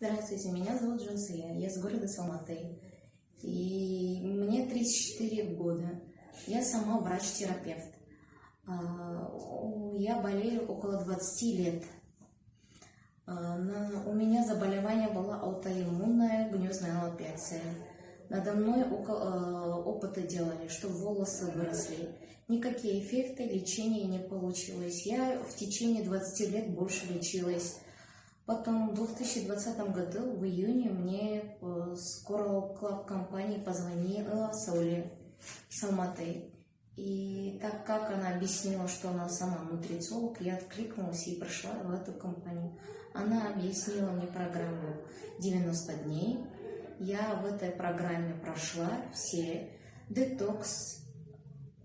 Здравствуйте, меня зовут Жансия, я с города Салматы, и мне 34 года. Я сама врач-терапевт. Я болею около 20 лет. У меня заболевание было аутоиммунная гнездная аллопеция. Надо мной опыты делали, чтобы волосы выросли. Никакие эффекты, лечения не получилось. Я в течение 20 лет больше лечилась. Потом в 2020 году, в июне, мне с Coral Club компании позвонила Сауле Салматы. И так как она объяснила, что она сама нутрициолог, я откликнулась и пришла в эту компанию. Она объяснила мне программу 90 дней. Я в этой программе прошла все детокс,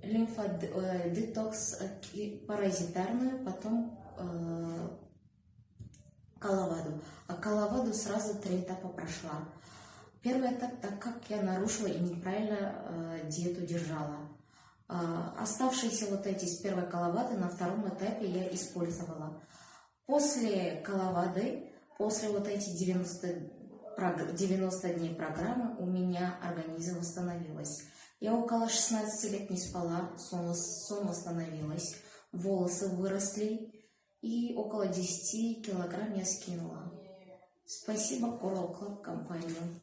детокс паразитарную, потом Коловаду. А Коловаду сразу 3 этапа прошла. Первый этап, так как я нарушила и неправильно диету держала. Оставшиеся вот эти с первой Коловады на втором этапе я использовала. После Коловады, после вот этих 90 дней программы у меня организм восстановилась. Я около 16 лет не спала, сон восстановилась, волосы выросли. И около 10 килограмм я скинула. Спасибо Coral Club компанию.